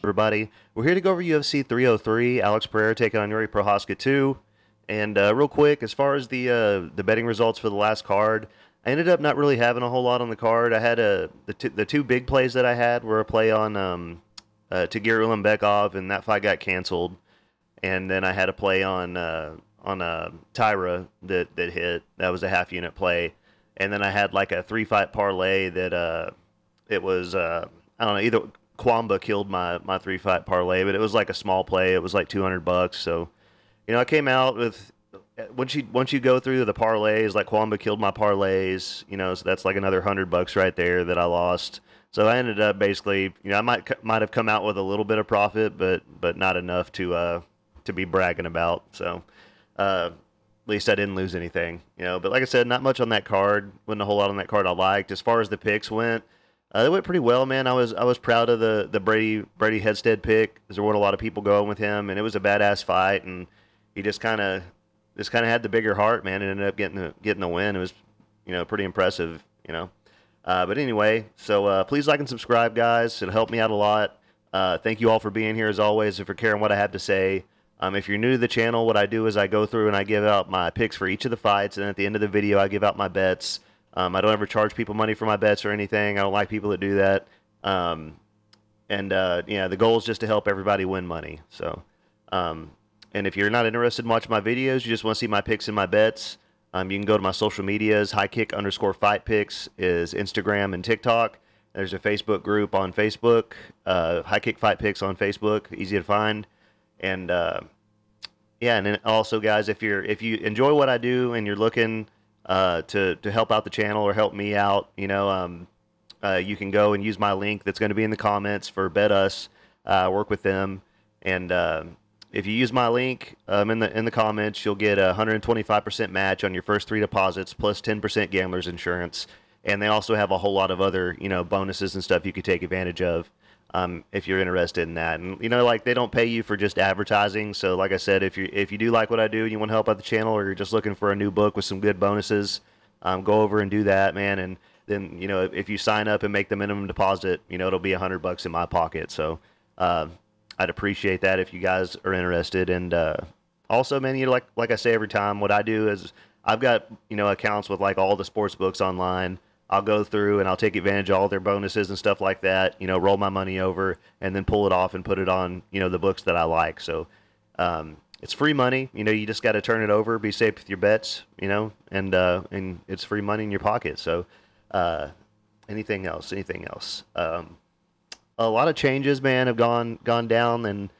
Everybody, we're here to go over UFC 303. Alex Pereira taking on Prochazka 2. And real quick, as far as the betting results for the last card, I ended up not really having a whole lot on the card. I had the two big plays that I had were a play on to Garry and that fight got canceled. And then I had a play on Tyra that hit. That was a half unit play. And then I had like a 3-fight parlay that it was I don't know, either Kwamba killed my 3-fight parlay, but it was like a small play. It was like $200. So, you know, I came out with once you go through the parlays, like Kwamba killed my parlays, you know, so that's like another $100 right there that I lost. So I ended up basically, you know, I might have come out with a little bit of profit, but not enough to be bragging about. So at least I didn't lose anything, you know. But like I said, not much on that card. Wasn't a whole lot on that card I liked. As far as the picks went, it went pretty well, man. I was proud of the Brady Headstead pick. There weren't a lot of people going with him, and it was a badass fight. And he just kind of had the bigger heart, man, and ended up getting the win. It was, you know, pretty impressive, you know. But anyway, so please like and subscribe, guys. It'll help me out a lot. Thank you all for being here as always and for caring what I have to say. If you're new to the channel, what I do is I go through and I give out my picks for each of the fights, and at the end of the video, I give out my bets. I don't ever charge people money for my bets or anything. I don't like people that do that. Yeah, the goal is just to help everybody win money. So, and if you're not interested in watching my videos, you just want to see my picks and my bets, you can go to my social medias. HighKick_FightPicks is Instagram and TikTok. There's a Facebook group on Facebook. High Kick Fight Picks on Facebook, easy to find. And yeah, and then also, guys, if you enjoy what I do and you're looking to help out the channel or help me out, you know, you can go and use my link that's going to be in the comments for Bet Us. Work with them, and if you use my link in the comments, you'll get a 125% match on your first 3 deposits plus 10% gambler's insurance. And they also have a whole lot of other, you know, bonuses and stuff you could take advantage of if you're interested in that. And, you know, like, they don't pay you for just advertising. So like I said, if you do like what I do and you want to help out the channel, or you're just looking for a new book with some good bonuses, go over and do that, man. And then, you know, if you sign up and make the minimum deposit, you know, it'll be $100 in my pocket. So I'd appreciate that if you guys are interested. And also, man, you know, like I say every time, what I do is I've got, you know, accounts with like all the sports books online. I'll go through and I'll take advantage of all their bonuses and stuff like that, you know, roll my money over and then pull it off and put it on, you know, the books that I like. So it's free money. You know, you just got to turn it over, be safe with your bets, you know, and it's free money in your pocket. So anything else? A lot of changes, man, have gone down, and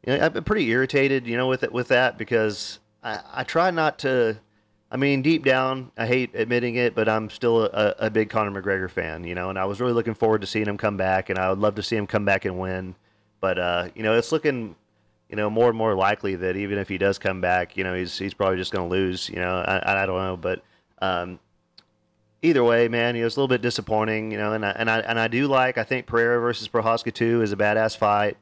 you know, I've been pretty irritated, you know, with that, because I try not to. I mean, deep down, I hate admitting it, but I'm still a big Conor McGregor fan, you know, and I was really looking forward to seeing him come back, and I would love to see him come back and win. But you know, it's looking, you know, more and more likely that even if he does come back, you know, he's probably just going to lose. You know, I don't know, but either way, man, you know, it's a little bit disappointing, you know, and I do like, I think Pereira versus Prochazka 2 is a badass fight.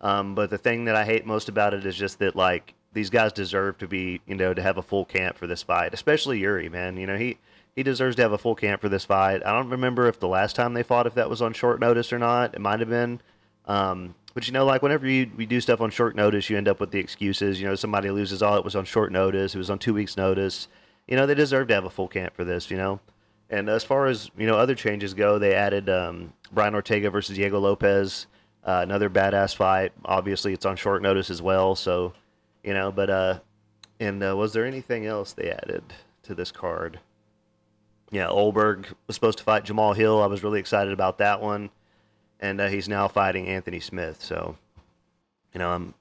But the thing that I hate most about it is just that, like, these guys deserve to be, you know, to have a full camp for this fight, especially Yuri, man. You know, he deserves to have a full camp for this fight. I don't remember if the last time they fought, if that was on short notice or not. It might have been. But, you know, like, whenever we do stuff on short notice, you end up with the excuses. You know, somebody loses, oh, it was on short notice, it was on 2 weeks' notice. You know, they deserve to have a full camp for this, you know. And as far as, you know, other changes go, they added Brian Ortega versus Diego Lopes, another badass fight. Obviously, it's on short notice as well, so, you know, but, was there anything else they added to this card? Yeah, Ulberg was supposed to fight Jamal Hill. I was really excited about that one. And he's now fighting Anthony Smith. So, you know,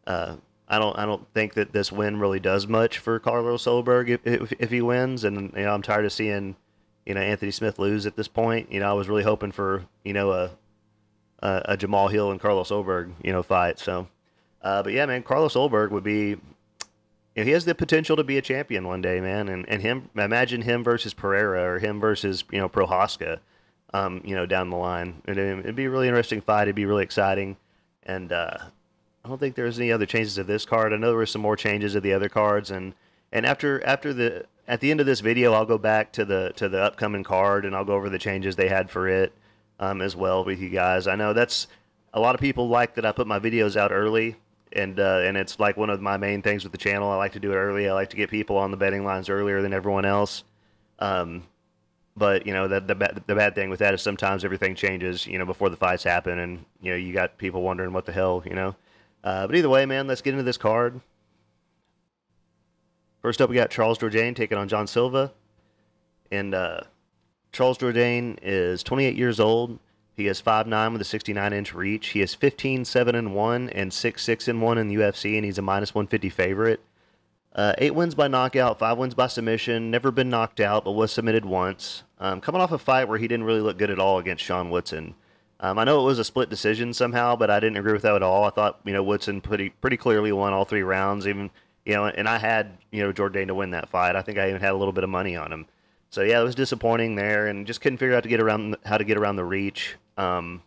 I don't think that this win really does much for Carlos Ulberg if he wins. And, you know, I'm tired of seeing, you know, Anthony Smith lose at this point. You know, I was really hoping for, you know, a Jamal Hill and Carlos Ulberg, you know, fight. So, but yeah, man, Carlos Ulberg would be, he has the potential to be a champion one day, man. And him, imagine him versus Pereira or him versus Prochazka, down the line. It'd be a really interesting fight. It'd be really exciting. And I don't think there's any other changes of this card. I know there were some more changes of the other cards, and after the at the end of this video, I'll go back to the upcoming card and I'll go over the changes they had for it as well with you guys. I know that's a lot of people like that I put my videos out early, and it's like one of my main things with the channel. I like to do it early. I like to get people on the betting lines earlier than everyone else. But the bad thing with that is sometimes everything changes before the fights happen, and you got people wondering what the hell. But either way, man, let's get into this card. First up, we got Charles Jourdain taking on John Silva. And Charles Jourdain is 28 years old. He is 5'9" with a 69-inch reach. He is 15-7-1 and 6-6-1 in the UFC, and he's a -150 favorite. 8 wins by knockout, 5 wins by submission. Never been knocked out, but was submitted once. Coming off a fight where he didn't really look good at all against Sean Woodson. I know it was a split decision somehow, but I didn't agree with that at all. I thought Woodson pretty clearly won all 3 rounds, even and I had Jourdain to win that fight. I think I even had a little bit of money on him. So yeah, it was disappointing there, and just couldn't figure out how to get around the reach. And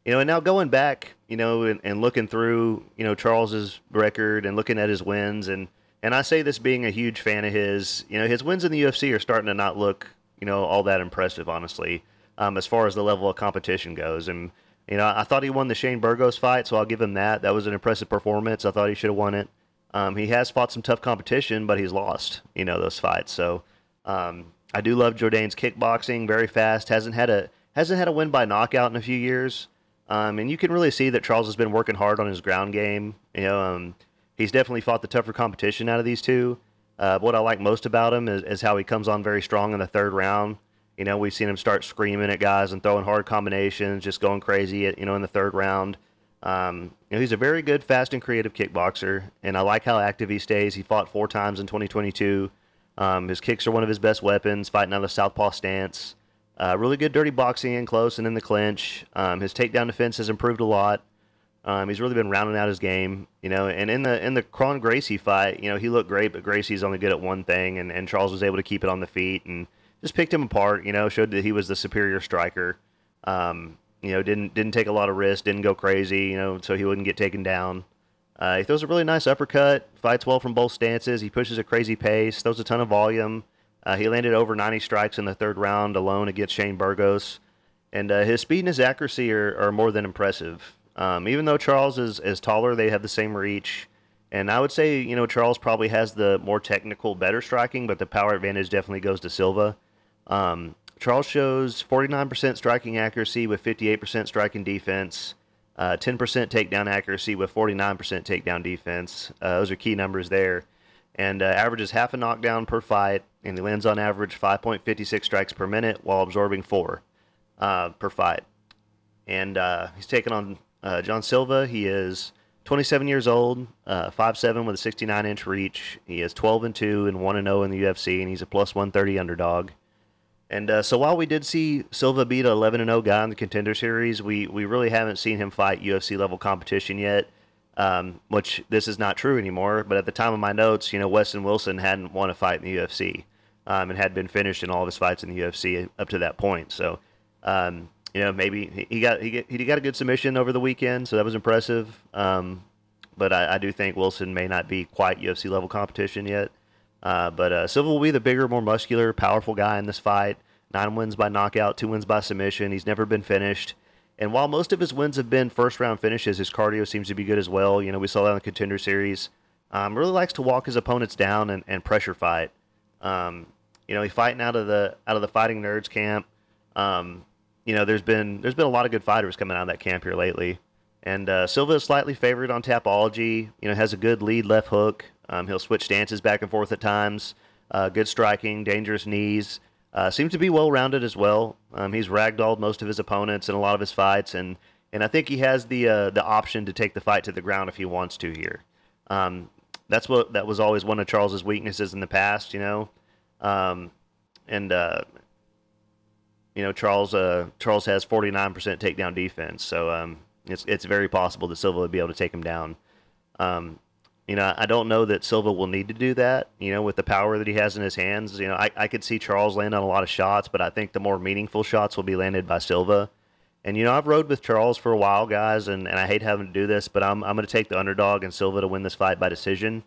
now going back, and looking through Charles's record and looking at his wins, and I say this being a huge fan of his, his wins in the UFC are starting to not look all that impressive, honestly. As far as the level of competition goes. And, I thought he won the Shane Burgos fight, so I'll give him that. That was an impressive performance. I thought he should have won it. He has fought some tough competition, but he's lost, those fights. So I do love Jourdain's kickboxing, very fast. Hasn't had a win by knockout in a few years. And you can really see that Charles has been working hard on his ground game. He's definitely fought the tougher competition out of these two. What I like most about him is how he comes on very strong in the 3rd round. We've seen him start screaming at guys and throwing hard combinations, just going crazy in the 3rd round. He's a very good, fast, and creative kickboxer, and I like how active he stays. He fought 4 times in 2022. His kicks are one of his best weapons, fighting out of the southpaw stance. Really good dirty boxing in close and in the clinch. His takedown defense has improved a lot. He's really been rounding out his game, and in the Kron Gracie fight, he looked great, but Gracie's only good at one thing, and Charles was able to keep it on the feet and just picked him apart, showed that he was the superior striker. Didn't take a lot of risks, didn't go crazy, so he wouldn't get taken down. He throws a really nice uppercut, fights well from both stances. He pushes a crazy pace, throws a ton of volume. He landed over 90 strikes in the 3rd round alone against Shane Burgos. And his speed and his accuracy are more than impressive. Even though Charles is taller, they have the same reach. And I would say, Charles probably has the more technical, better striking, but the power advantage definitely goes to Silva. Charles shows 49% striking accuracy with 58% striking defense, 10% takedown accuracy with 49% takedown defense. Those are key numbers there. And averages half a knockdown per fight, and he lands on average 5.56 strikes per minute while absorbing 4 per fight. And he's taking on John Silva. He is 27 years old, 5'7" with a 69-inch reach. He is 12-2 and 1-0 in the UFC, and he's a +130 underdog. And so while we did see Silva beat an 11-0 guy in the Contender Series, we really haven't seen him fight UFC-level competition yet, which this is not true anymore. But at the time of my notes, Weston Wilson hadn't won a fight in the UFC and had been finished in all of his fights in the UFC up to that point. So, maybe he got a good submission over the weekend, so that was impressive. But I do think Wilson may not be quite UFC-level competition yet. But Silva will be the bigger, more muscular, powerful guy in this fight. 9 wins by knockout, 2 wins by submission. He's never been finished. And while most of his wins have been first-round finishes, his cardio seems to be good as well. We saw that in the Contender Series. Really likes to walk his opponents down and pressure fight. He's fighting out of the Fighting Nerds camp. There's been a lot of good fighters coming out of that camp here lately. And Silva is slightly favored on Tapology. Has a good lead left hook. He'll switch stances back and forth at times. Good striking, dangerous knees. Seems to be well-rounded as well. He's ragdolled most of his opponents in a lot of his fights, and I think he has the option to take the fight to the ground if he wants to here. That was always one of Charles's weaknesses in the past, Charles has 49% takedown defense, so it's very possible that Silva would be able to take him down. I don't know that Silva will need to do that, with the power that he has in his hands. I could see Charles land on a lot of shots, but I think the more meaningful shots will be landed by Silva. And, I've rode with Charles for a while, guys, and I hate having to do this, but I'm going to take the underdog and Silva to win this fight by decision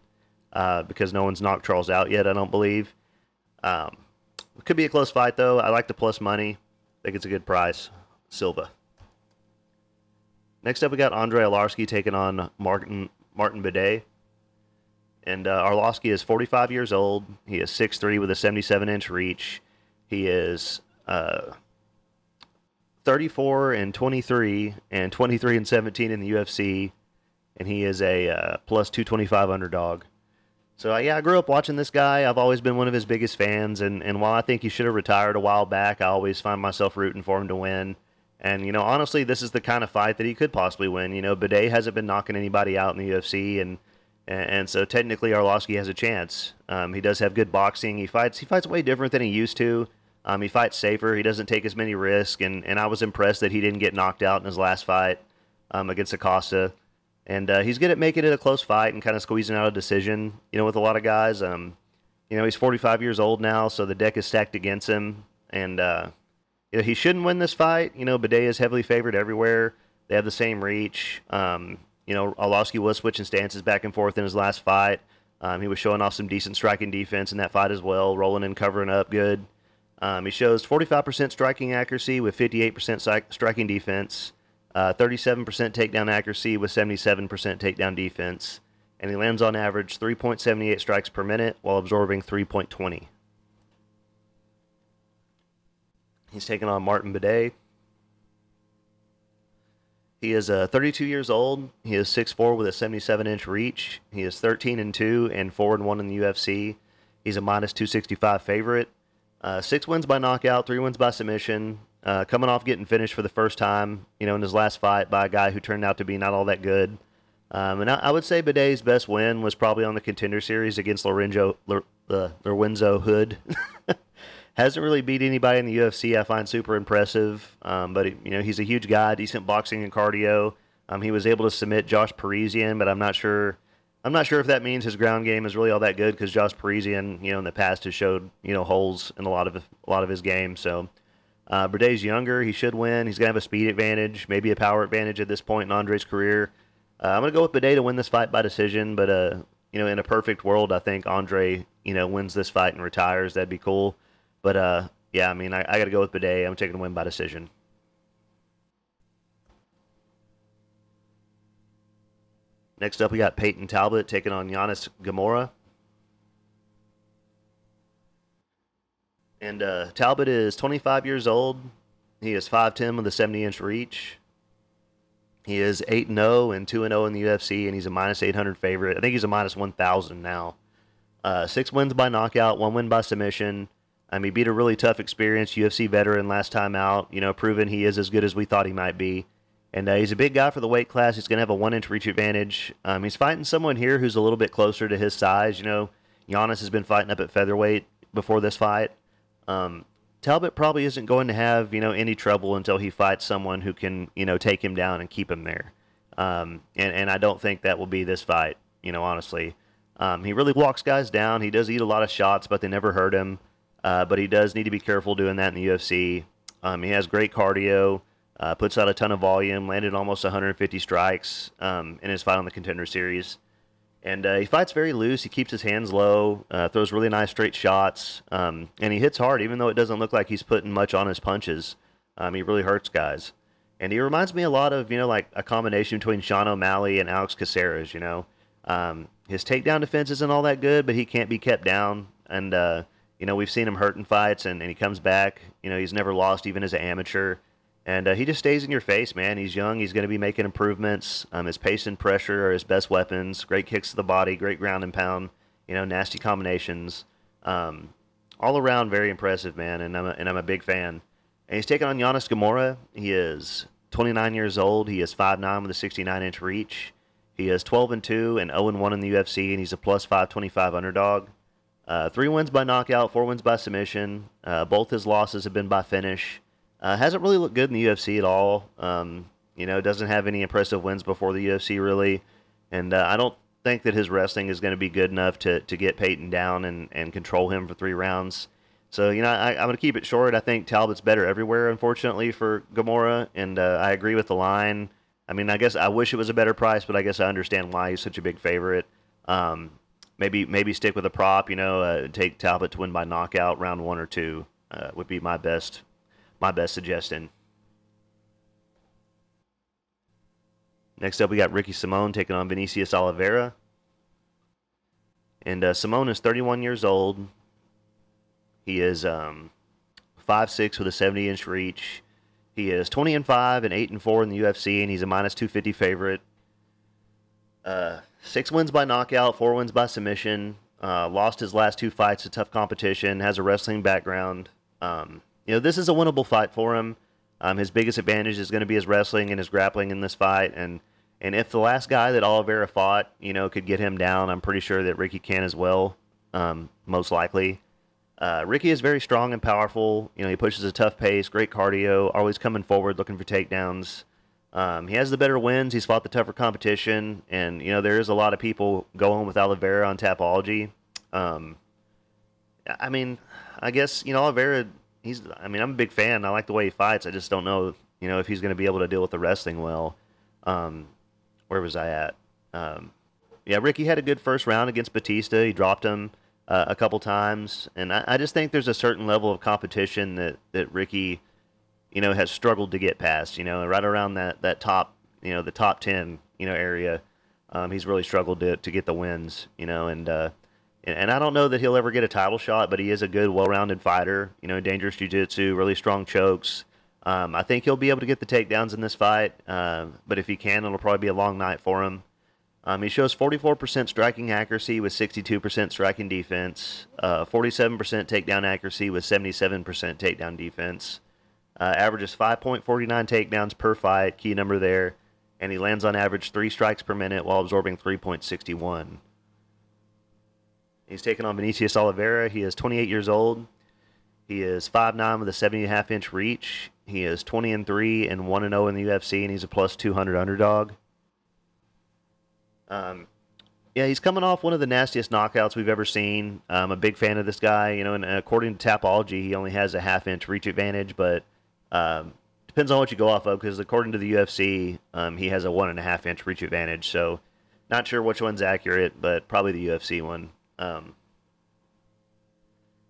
because no one's knocked Charles out yet, I don't believe. It could be a close fight, though. I like the plus money. I think it's a good price. Silva. Next up, we got Andre Arlovski taking on Martin Buday. And Arlovski is 45 years old. He is 6'3" with a 77-inch reach. He is 34-23 and 23-17 in the UFC. And he is a plus 225 underdog. So, I grew up watching this guy. I've always been one of his biggest fans. And while I think he should have retired a while back, I always find myself rooting for him to win. And, honestly, this is the kind of fight that he could possibly win. Buday hasn't been knocking anybody out in the UFC, and so technically Arlovski has a chance. He does have good boxing. He fights way different than he used to. He fights safer. He doesn't take as many risks, and I was impressed that he didn't get knocked out in his last fight against Acosta. And he's good at making it a close fight and kind of squeezing out a decision, with a lot of guys. He's 45 years old now, so the deck is stacked against him, and he shouldn't win this fight. Buday is heavily favored everywhere. They have the same reach. Arlovski was switching stances back and forth in his last fight. He was showing off some decent striking defense in that fight as well, rolling and covering up good. He shows 45% striking accuracy with 58% striking defense, 37% takedown accuracy with 77% takedown defense, and he lands on average 3.78 strikes per minute while absorbing 3.20. He's taking on Martin Buday. He is 32 years old. He is 6'4" with a 77-inch reach. He is 13-2 and 4-1 in the UFC. He's a minus 265 favorite. 6 wins by knockout, 3 wins by submission. Coming off getting finished for the first time, in his last fight by a guy who turned out to be not all that good. And I would say Buday's best win was probably on the Contender Series against Lorenzo Hood. Hasn't really beat anybody in the UFC. I find super impressive. But he's a huge guy, decent boxing and cardio. He was able to submit Josh Parisian, but I'm not sure if that means his ground game is really all that good because Josh Parisian, in the past has showed holes in a lot of his game. So Buday's younger. He should win. He's gonna have a speed advantage, maybe a power advantage at this point in Andre's career. I'm gonna go with Buday to win this fight by decision. But in a perfect world, I think Andre wins this fight and retires. That'd be cool. But, I got to go with Buday. I'm taking a win by decision. Next up, we got Peyton Talbot taking on ghemmouri. And Talbot is 25 years old. He is 5'10" with a 70-inch reach. He is 8-0 and 2-0 in the UFC, and he's a minus 800 favorite. I think he's a minus 1,000 now. 6 wins by knockout, 1 win by submission. He beat a really tough, experienced UFC veteran last time out, proving he is as good as we thought he might be. And he's a big guy for the weight class. He's going to have a 1-inch reach advantage. He's fighting someone here who's a little bit closer to his size. Giannis has been fighting up at featherweight before this fight. Talbot probably isn't going to have, any trouble until he fights someone who can, take him down and keep him there. And I don't think that will be this fight, honestly. He really walks guys down. He does eat a lot of shots, but they never hurt him. But he does need to be careful doing that in the UFC. He has great cardio, puts out a ton of volume, landed almost 150 strikes in his fight on the Contender Series. And he fights very loose. He keeps his hands low, throws really nice straight shots, and he hits hard, even though it doesn't look like he's putting much on his punches. He really hurts guys. And he reminds me a lot of, like a combination between Sean O'Malley and Alex Caceres, His takedown defense isn't all that good, but he can't be kept down. And, we've seen him hurt in fights, and he comes back. He's never lost, even as an amateur. And he just stays in your face, man. He's young. He's going to be making improvements. His pace and pressure are his best weapons. Great kicks to the body, great ground and pound, nasty combinations. All around, very impressive, man, and I'm a big fan. And he's taking on ghemmouri. He is 29 years old. He is 5'9" with a 69-inch reach. He is 12-2 and 0-1 in the UFC, and he's a plus 525 underdog. 3 wins by knockout, 4 wins by submission. Both his losses have been by finish. Hasn't really looked good in the UFC at all. Doesn't have any impressive wins before the UFC, really. And I don't think that his wrestling is going to be good enough to get Peyton down and control him for 3 rounds. So, I'm going to keep it short. I think Talbot's better everywhere, unfortunately, for ghemmouri, and I agree with the line. I mean, I guess I wish it was a better price, but I guess I understand why he's such a big favorite. Maybe stick with a prop, take Talbot to win by knockout, round 1 or 2 would be my best suggestion. Next up, we got Ricky Simón taking on Vinicius Oliveira. And Simón is 31 years old. He is 5'6" with a 70-inch reach. He is 20-5 and 8-4 in the UFC, and he's a -250 favorite. 6 wins by knockout, 4 wins by submission. Lost his last 2 fights to tough competition. Has a wrestling background. This is a winnable fight for him. His biggest advantage is going to be his wrestling and his grappling in this fight. And if the last guy that Oliveira fought, could get him down, I'm pretty sure that Ricky can as well, most likely. Ricky is very strong and powerful. He pushes a tough pace, great cardio, always coming forward, looking for takedowns. He has the better wins. He's fought the tougher competition. And, there is a lot of people going with Oliveira on Tapology. I guess, Oliveira, I'm a big fan. I like the way he fights. I just don't know, if he's going to be able to deal with the wrestling well. Where was I at? Ricky had a good first round against Batista. He dropped him a couple times. And I just think there's a certain level of competition that Ricky, has struggled to get past, right around that top, the top 10, area. He's really struggled to get the wins, and I don't know that he'll ever get a title shot, but he is a good, well-rounded fighter, dangerous jiu-jitsu, really strong chokes. I think he'll be able to get the takedowns in this fight, but if he can, it'll probably be a long night for him. He shows 44% striking accuracy with 62% striking defense, 47% takedown accuracy with 77% takedown defense. Averages 5.49 takedowns per fight, key number there, and he lands on average 3 strikes per minute while absorbing 3.61. He's taking on Vinicius Oliveira. He is 28 years old. He is 5'9" with a 70.5-inch reach. He is 20-3 and 1-0 in the UFC, and he's a plus 200 underdog. He's coming off one of the nastiest knockouts we've ever seen. I'm a big fan of this guy. And according to Tapology, he only has a half-inch reach advantage, but depends on what you go off of, because according to the UFC, he has a 1.5-inch reach advantage. So not sure which one's accurate, but probably the UFC one.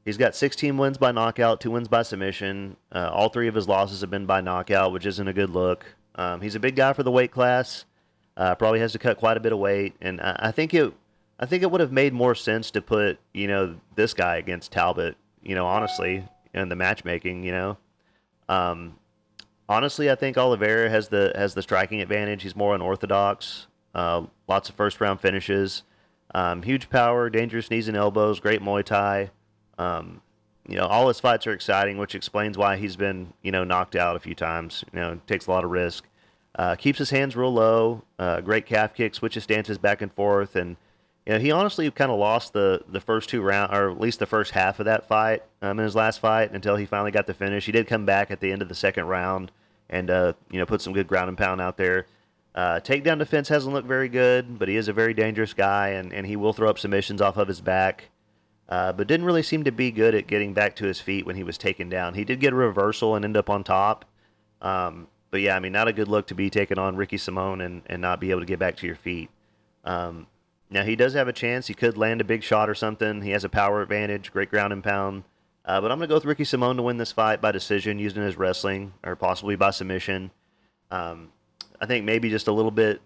He's got 16 wins by knockout, 2 wins by submission. All 3 of his losses have been by knockout, which isn't a good look. He's a big guy for the weight class. Probably has to cut quite a bit of weight, and I think it would have made more sense to put this guy against Talbot. Honestly, in the matchmaking. Honestly, I think Oliveira has the striking advantage. He's more unorthodox. Lots of first-round finishes. Huge power, dangerous knees and elbows, great Muay Thai. All his fights are exciting, which explains why he's been, knocked out a few times. Takes a lot of risk. Keeps his hands real low. Great calf kick, switches stances back and forth, and he honestly kind of lost the first 2 rounds, or at least the first half of that fight in his last fight until he finally got the finish. He did come back at the end of the second round and put some good ground and pound out there. Takedown defense hasn't looked very good, but he is a very dangerous guy, and he will throw up submissions off of his back. But didn't really seem to be good at getting back to his feet when he was taken down. He did get a reversal and end up on top. But yeah, not a good look to be taking on Ricky Simón and not be able to get back to your feet. Now, he does have a chance. He could land a big shot or something. He has a power advantage, great ground and pound. But I'm going to go with Ricky Simón to win this fight by decision using his wrestling, or possibly by submission. I think maybe just a little bit,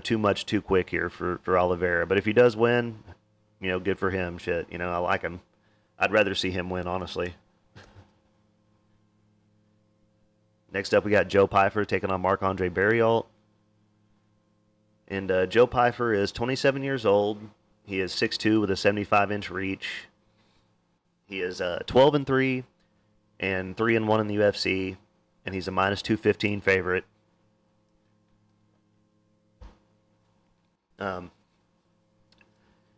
too much too quick here for Oliveira. But if he does win, good for him. Shit, I like him. I'd rather see him win, honestly. Next up, we got Joe Pyfer taking on Marc-Andre Barriault. And Joe Pyfer is 27 years old. He is 6'2" with a 75-inch reach. He is 12-3 and 3-1 in the UFC, and he's a -215 favorite.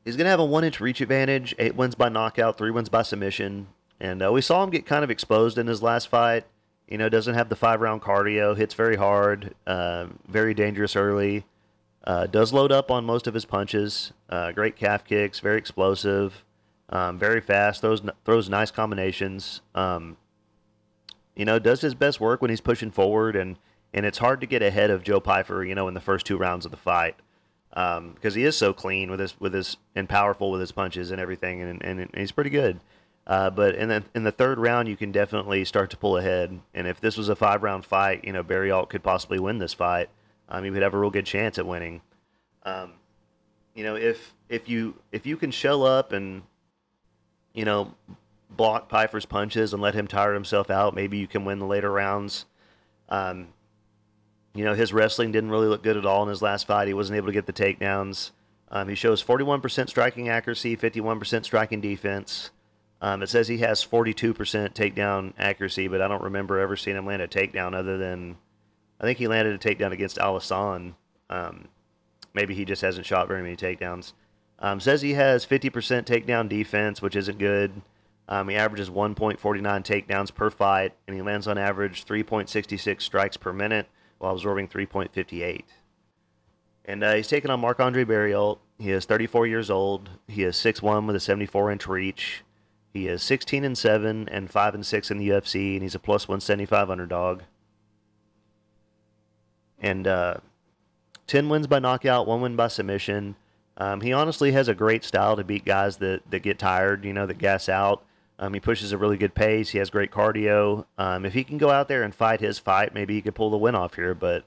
He's going to have a 1-inch reach advantage, 8 wins by knockout, 3 wins by submission. And we saw him get kind of exposed in his last fight. Doesn't have the 5-round cardio, hits very hard, very dangerous early. Does load up on most of his punches. Great calf kicks, very explosive, very fast. Throws nice combinations. Does his best work when he's pushing forward, and it's hard to get ahead of Joe Pyfer, in the first 2 rounds of the fight, because he is so clean with his and powerful with his punches and everything, and he's pretty good. But in the third round, you can definitely start to pull ahead. And if this was a 5-round fight, barriault could possibly win this fight. He would have a real good chance at winning. If you can show up and block Pyfer's punches and let him tire himself out, maybe you can win the later rounds. His wrestling didn't really look good at all in his last fight. He wasn't able to get the takedowns. He shows 41% striking accuracy, 51% striking defense. It says he has 42% takedown accuracy, but I don't remember ever seeing him land a takedown other than, I think he landed a takedown against Alisson. Maybe he just hasn't shot very many takedowns. Says he has 50% takedown defense, which isn't good. He averages 1.49 takedowns per fight, and he lands on average 3.66 strikes per minute while absorbing 3.58. And he's taking on Marc-Andre Barriault. He is 34 years old. He is 6'1" with a 74-inch reach. He is 16-7 and 5-6 in the UFC, and he's a plus 175 underdog. And 10 wins by knockout, 1 win by submission. He honestly has a great style to beat guys that get tired, that gas out. He pushes a really good pace. He has great cardio. If he can go out there and fight his fight, maybe he could pull the win off here. But,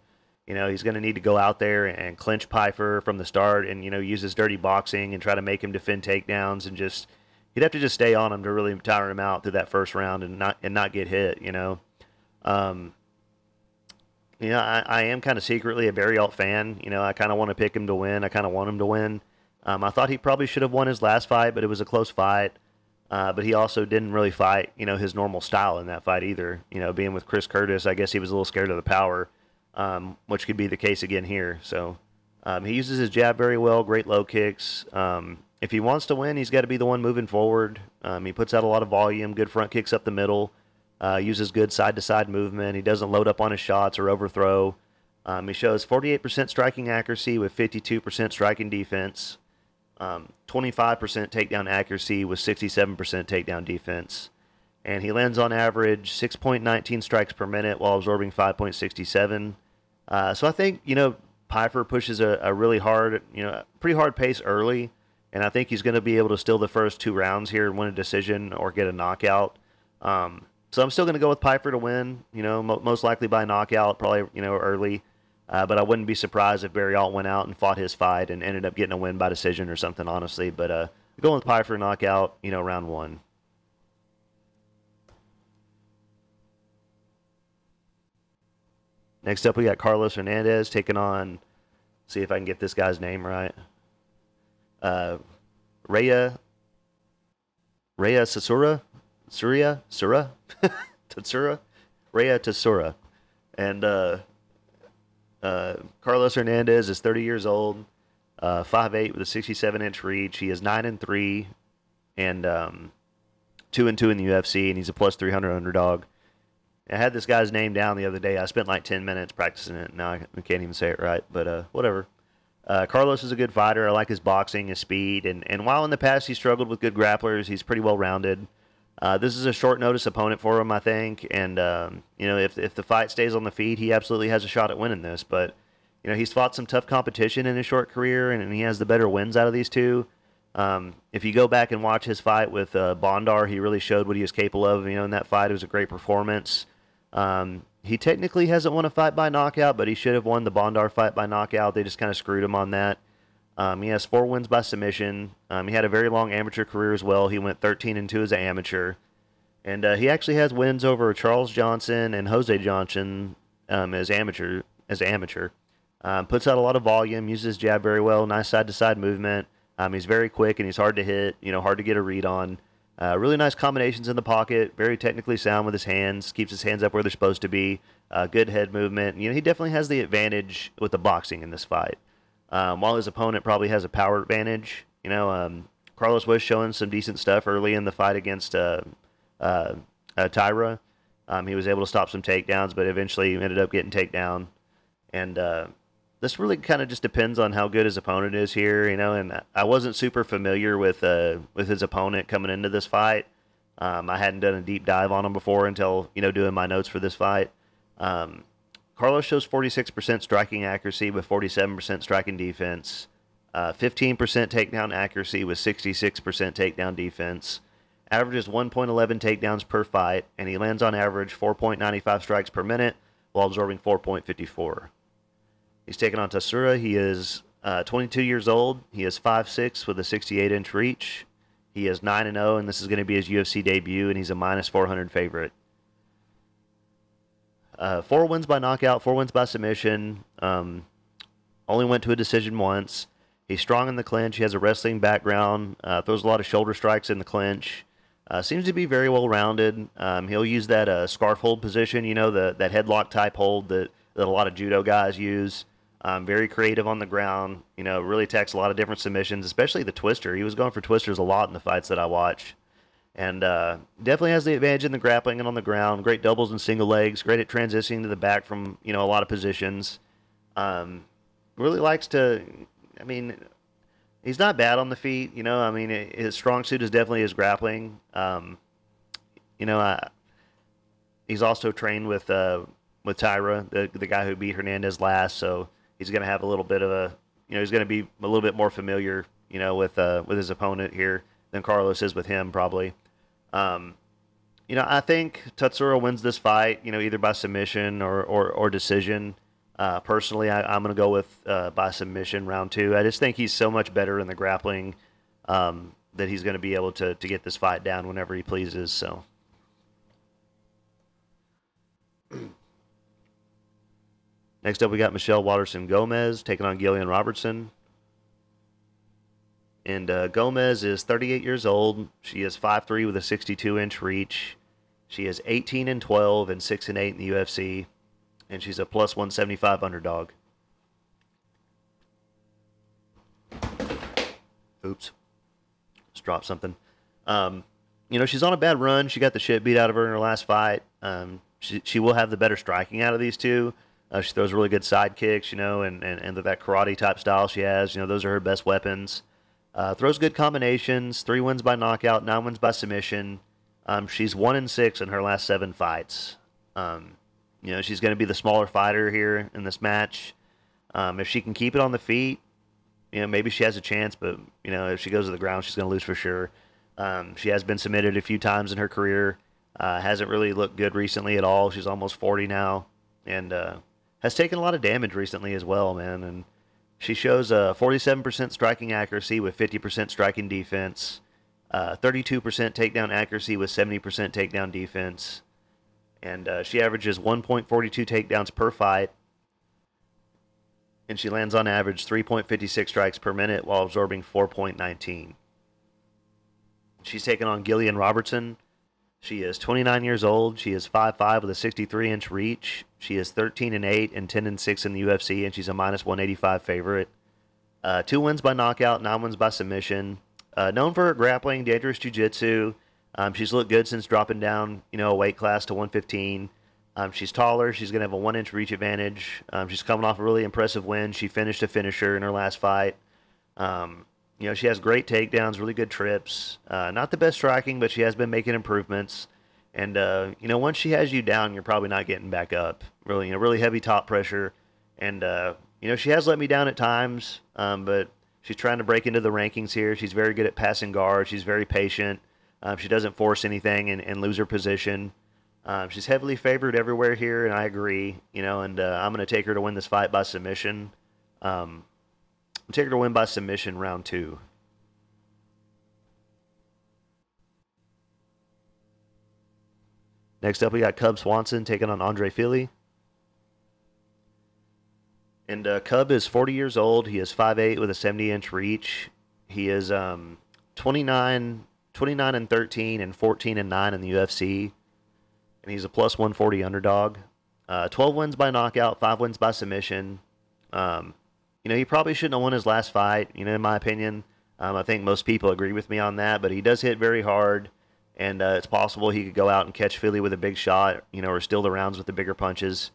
he's going to need to go out there and clinch Pyfer from the start and, use his dirty boxing and try to make him defend takedowns and just... He'd have to just stay on him to really tire him out through that first round and not get hit, I am kind of secretly a Barriault fan. I kind of want to pick him to win. I kind of want him to win. I thought he probably should have won his last fight, but it was a close fight. But he also didn't really fight, his normal style in that fight either. Being with Chris Curtis, I guess he was a little scared of the power, which could be the case again here. So he uses his jab very well, great low kicks. If he wants to win, he's got to be the one moving forward. He puts out a lot of volume, good front kicks up the middle, uses good side-to-side movement. He doesn't load up on his shots or overthrow. He shows 48% striking accuracy with 52% striking defense, 25% takedown accuracy with 67% takedown defense. And he lands on average 6.19 strikes per minute while absorbing 5.67. So I think, Pyfer pushes a really hard, pretty hard pace early. And I think he's going to be able to steal the first 2 rounds here and win a decision or get a knockout. So I'm still going to go with Pyfer to win, most likely by knockout, probably, early. But I wouldn't be surprised if Barriault went out and fought his fight and ended up getting a win by decision or something, honestly. But going with Pyfer knockout, round 1. Next up, we got Carlos Hernandez taking on, see if I can get this guy's name right. Rhea Tsuruya, Tsuruya, Rhea Tsuruya, and Carlos Hernandez is 30 years old, 5'8" with a 67-inch reach. He is 9-3 and 2-2 in the UFC, and he's a plus 300 underdog. I had this guy's name down the other day. I spent like 10 minutes practicing it. Now I can't even say it right, but whatever. Carlos is a good fighter. I like his boxing, his speed, and while in the past he struggled with good grapplers, he's pretty well-rounded. This is a short-notice opponent for him, I think, and if the fight stays on the feet, he absolutely has a shot at winning this. But he's fought some tough competition in his short career, and he has the better wins out of these two. If you go back and watch his fight with Bondar, he really showed what he was capable of. In that fight, it was a great performance. He technically hasn't won a fight by knockout, but he should have won the Bondar fight by knockout. They just kind of screwed him on that. He has 4 wins by submission. He had a very long amateur career as well. He went 13-2 as an amateur. And he actually has wins over Charles Johnson and Jose Johnson as amateur. Puts out a lot of volume, uses his jab very well, nice side-to-side movement. He's very quick and he's hard to hit, hard to get a read on. Really nice combinations in the pocket, very technically sound with his hands, keeps his hands up where they're supposed to be, good head movement. He definitely has the advantage with the boxing in this fight. While his opponent probably has a power advantage, Carlos was showing some decent stuff early in the fight against Tyra. He was able to stop some takedowns, but eventually ended up getting takedown. And the this really kind of just depends on how good his opponent is here, you know. And I wasn't super familiar with his opponent coming into this fight. I hadn't done a deep dive on him before until, you know, doing my notes for this fight. Carlos shows 46% striking accuracy with 47% striking defense, 15% takedown accuracy with 66% takedown defense, averages 1.11 takedowns per fight, and he lands on average 4.95 strikes per minute while absorbing 4.54. He's taking on Tsuruya. He is 22 years old. He is 5'6" with a 68-inch reach. He is 9-0, and this is going to be his UFC debut, and he's a -400 favorite. 4 wins by knockout, 4 wins by submission. Only went to a decision once. He's strong in the clinch. He has a wrestling background. Throws a lot of shoulder strikes in the clinch. Seems to be very well rounded. He'll use that scarf hold position, you know, that headlock type hold that a lot of judo guys use. Very creative on the ground. You know, really attacks a lot of different submissions, especially the twister. He was going for twisters a lot in the fights that I watched. And definitely has the advantage in the grappling and on the ground. Great doubles and single legs. Great at transitioning to the back from, you know, a lot of positions. Really likes to, I mean, he's not bad on the feet. You know, I mean, his strong suit is definitely his grappling. You know, he's also trained with Tyra, the guy who beat Hernandez last. So he's going to have a little bit of a, you know, he's going to be a little bit more familiar, you know, with his opponent here than Carlos is with him, probably. You know, I think Tsuruya wins this fight, you know, either by submission or decision. Personally, I'm going to go with by submission round 2. I just think he's so much better in the grappling that he's going to be able to get this fight down whenever he pleases. So. Next up, we got Michelle Waterson Gomez taking on Gillian Robertson. And Gomez is 38 years old. She is 5'3" with a 62-inch reach. She is 18-12 and 6-8 in the UFC. And she's a plus 175 underdog. Oops. Just dropped something. You know, she's on a bad run. She got the shit beat out of her in her last fight. She will have the better striking out of these two. She throws really good side kicks, you know, and that karate type style she has. You know, those are her best weapons. Throws good combinations. 3 wins by knockout, 9 wins by submission. She's 1-6 in her last 7 fights. You know, she's going to be the smaller fighter here in this match. If she can keep it on the feet, you know, maybe she has a chance. But, you know, if she goes to the ground, she's going to lose for sure. She has been submitted a few times in her career. Hasn't really looked good recently at all. She's almost 40 now. And has taken a lot of damage recently as well, man. And she shows 47% striking accuracy with 50% striking defense, 32% takedown accuracy with 70% takedown defense, and she averages 1.42 takedowns per fight, and she lands on average 3.56 strikes per minute while absorbing 4.19. She's taking on Gillian Robertson. She is 29 years old. She is 5'5" with a 63-inch reach. She is 13-8 and 10-6 in the UFC, and she's a -185 favorite. 2 wins by knockout, 9 wins by submission. Known for her grappling, dangerous jiu-jitsu. She's looked good since dropping down, you know, a weight class to 115. She's taller. She's going to have a 1-inch reach advantage. She's coming off a really impressive win. She finished a finisher in her last fight. You know, she has great takedowns, really good trips. Not the best striking, but she has been making improvements. And, you know, once she has you down, you're probably not getting back up. Really, you know, really heavy top pressure. And, you know, she has let me down at times, but she's trying to break into the rankings here. She's very good at passing guard. She's very patient. She doesn't force anything and lose her position. She's heavily favored everywhere here, and I agree. You know, and I'm going to take her to win this fight by submission. I'll take her to win by submission round 2. Next up, we got Cub Swanson taking on Andre Fili. And Cub is 40 years old. He is 5'8" with a 70-inch reach. He is 29 and 13 and 14 and 9 in the UFC. And he's a plus 140 underdog. 12 wins by knockout, 5 wins by submission. You know, he probably shouldn't have won his last fight, you know, in my opinion. I think most people agree with me on that, but he does hit very hard, and it's possible he could go out and catch Fili with a big shot, you know, or steal the rounds with the bigger punches.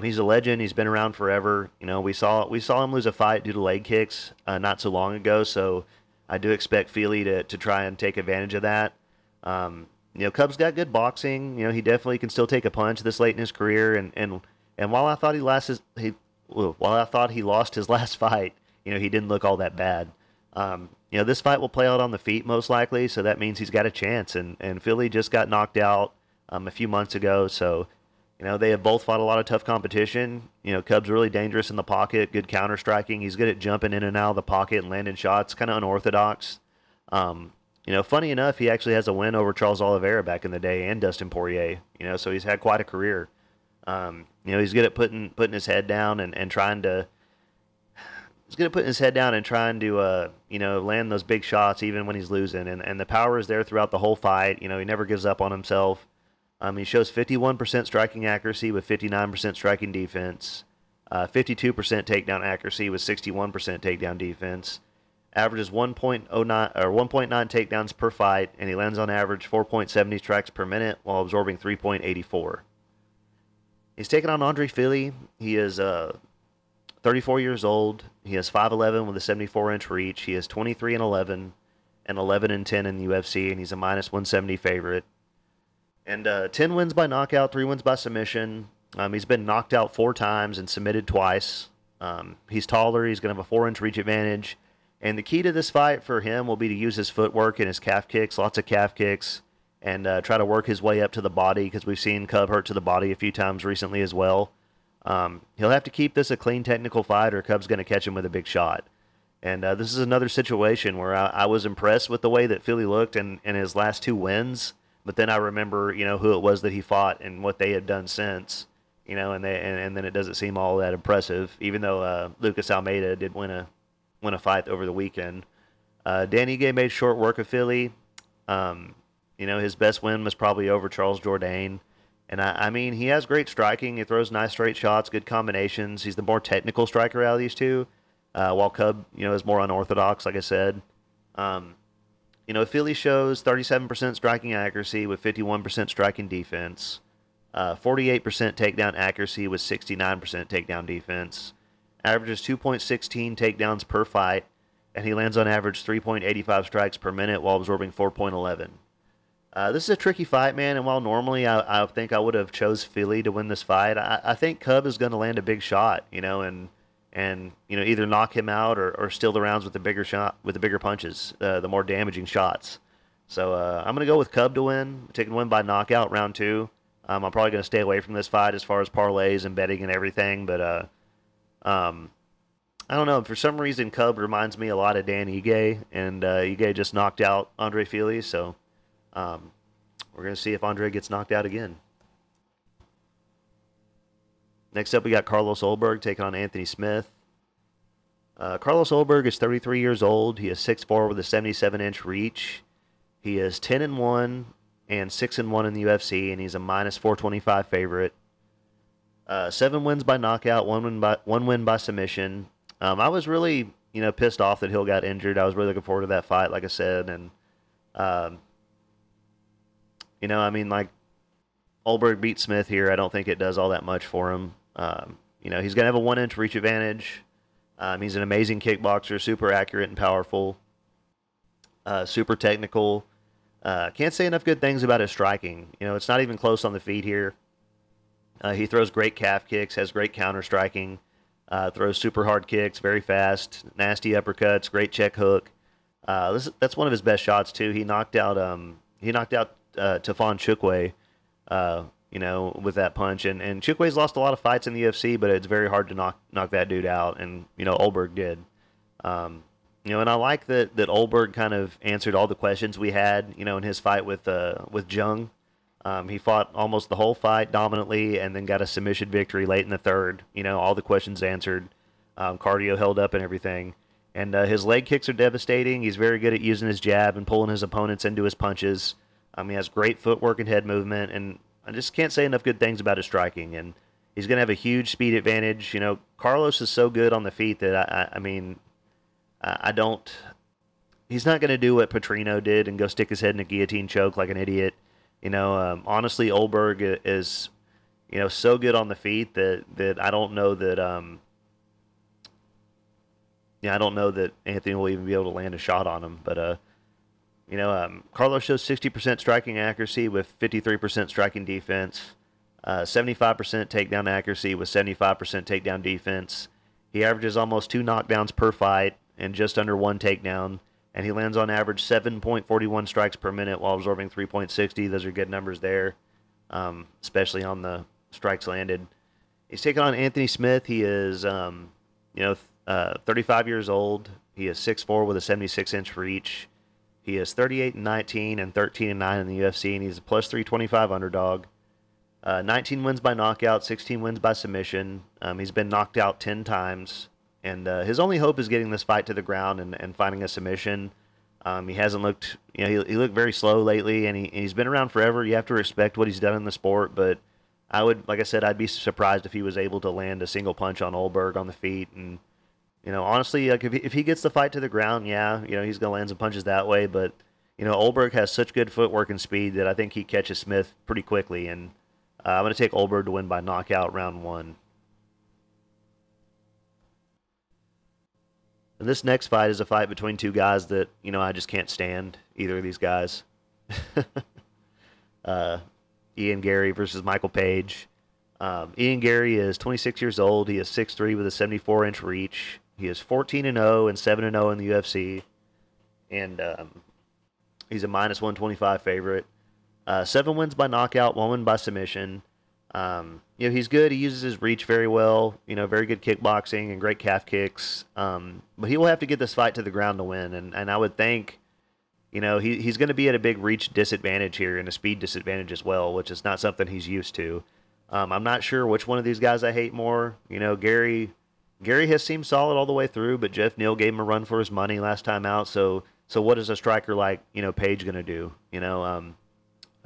He's a legend. He's been around forever. We saw him lose a fight due to leg kicks not so long ago. So I do expect Fili to try and take advantage of that. Cub's got good boxing. He definitely can still take a punch this late in his career. And while I thought while I thought he lost his last fight, he didn't look all that bad. This fight will play out on the feet most likely, so that means he's got a chance. And Fili just got knocked out a few months ago, so they have both fought a lot of tough competition. Cub's really dangerous in the pocket, good counter striking. He's good at jumping in and out of the pocket and landing shots, kind of unorthodox. Funny enough, he actually has a win over Charles Oliveira back in the day and Dustin Poirier. So he's had quite a career. He's good at putting his head down and trying to. He's good at putting his head down and trying to, land those big shots even when he's losing. And the power is there throughout the whole fight. He never gives up on himself. He shows 51% striking accuracy with 59% striking defense, 52% takedown accuracy with 61% takedown defense. Averages 1.09 or 1.9 takedowns per fight, and he lands on average 4.70 strikes per minute while absorbing 3.84. He's taking on Andre Fili. He is 34 years old. He is 5'11 with a 74-inch reach. He is 23-11 and 11-10 in the UFC, and he's a minus 170 favorite. And 10 wins by knockout, 3 wins by submission. He's been knocked out 4 times and submitted twice. He's taller. He's going to have a 4-inch reach advantage. And the key to this fight for him will be to use his footwork and his calf kicks, lots of calf kicks, and try to work his way up to the body, because we've seen Cub hurt to the body a few times recently as well. He'll have to keep this a clean technical fight, or Cub's going to catch him with a big shot. And this is another situation where I was impressed with the way that Fili looked in his last 2 wins. But then I remember, who it was that he fought and what they had done since, and then it doesn't seem all that impressive, even though Lucas Almeida did win a fight over the weekend. Dan Ige made short work of Fili. His best win was probably over Charles Jourdain. And I mean, he has great striking. He throws nice straight shots, good combinations. He's the more technical striker out of these two, while Cub, is more unorthodox, like I said. Fili shows 37% striking accuracy with 51% striking defense, 48% takedown accuracy with 69% takedown defense, averages 2.16 takedowns per fight, and he lands on average 3.85 strikes per minute while absorbing 4.11. This is a tricky fight, man, and while normally I think I would have chose Fili to win this fight, I think Cub is going to land a big shot, and either knock him out or steal the rounds with the bigger shot, with the bigger punches, the more damaging shots. So I'm going to go with Cub to win. I'm taking win by knockout round 2. I'm probably going to stay away from this fight as far as parlays and betting and everything, but I don't know. For some reason, Cub reminds me a lot of Dan Ige, and Ige just knocked out Andre Fili, so we're going to see if Andre gets knocked out again. Next up, we got Carlos Ulberg taking on Anthony Smith. Carlos Ulberg is 33 years old. He is 6'4 with a 77-inch reach. He is 10-1 and 6-1 in the UFC, and he's a minus 425 favorite. 7 wins by knockout, 1 win by submission. I was really, pissed off that Hill got injured. I was really looking forward to that fight, like I said, and Ulberg beat Smith here. I don't think it does all that much for him. He's going to have a 1-inch reach advantage. He's an amazing kickboxer, super accurate and powerful, super technical. Can't say enough good things about his striking. It's not even close on the feet here. He throws great calf kicks, has great counter striking, throws super hard kicks, very fast, nasty uppercuts, great check hook. That's one of his best shots too. He knocked out Tafon Chukwe, with that punch. And Chukwe's lost a lot of fights in the UFC, but it's very hard to knock that dude out. And, Ulberg did. And I like that Ulberg kind of answered all the questions we had, in his fight with Jung. He fought almost the whole fight dominantly and then got a submission victory late in the third. All the questions answered. Cardio held up and everything. And his leg kicks are devastating. He's very good at using his jab and pulling his opponents into his punches. He has great footwork and head movement, and I just can't say enough good things about his striking. And he's going to have a huge speed advantage. Carlos is so good on the feet that I don't. He's not going to do what Petrino did and go stick his head in a guillotine choke like an idiot. Honestly, Ulberg is, so good on the feet that I don't know that I don't know that Anthony will even be able to land a shot on him. But Carlos shows 60% striking accuracy with 53% striking defense, 75% takedown accuracy with 75% takedown defense. He averages almost 2 knockdowns per fight and just under 1 takedown, and he lands on average 7.41 strikes per minute while absorbing 3.60. Those are good numbers there, especially on the strikes landed. He's taking on Anthony Smith. He is, 35 years old. He is 6'4" with a 76-inch reach. He is 38-19 and 13-9 in the UFC, and he's a plus 325 underdog. 19 wins by knockout, 16 wins by submission. He's been knocked out 10 times, and his only hope is getting this fight to the ground and finding a submission. He hasn't looked, he looked very slow lately, and he's been around forever. You have to respect what he's done in the sport, but like I said, I'd be surprised if he was able to land a single punch on Ulberg on the feet. And honestly, like if he gets the fight to the ground, yeah, he's gonna land some punches that way. But Ulberg has such good footwork and speed that I think he catches Smith pretty quickly, and I'm gonna take Ulberg to win by knockout round 1. And this next fight is a fight between two guys that I just can't stand either of these guys. Ian Garry versus Michael Page. Ian Garry is 26 years old. He is 6'3" with a 74-inch reach. He is 14-0 and 7-0 in the UFC, and he's a minus 125 favorite. 7 wins by knockout, 1 win by submission. He's good. He uses his reach very well. Very good kickboxing and great calf kicks. But he will have to get this fight to the ground to win, and I would think, he's going to be at a big reach disadvantage here and a speed disadvantage as well, which is not something he's used to. I'm not sure which one of these guys I hate more. Garry has seemed solid all the way through, but Jeff Neal gave him a run for his money last time out. So what is a striker like Page going to do?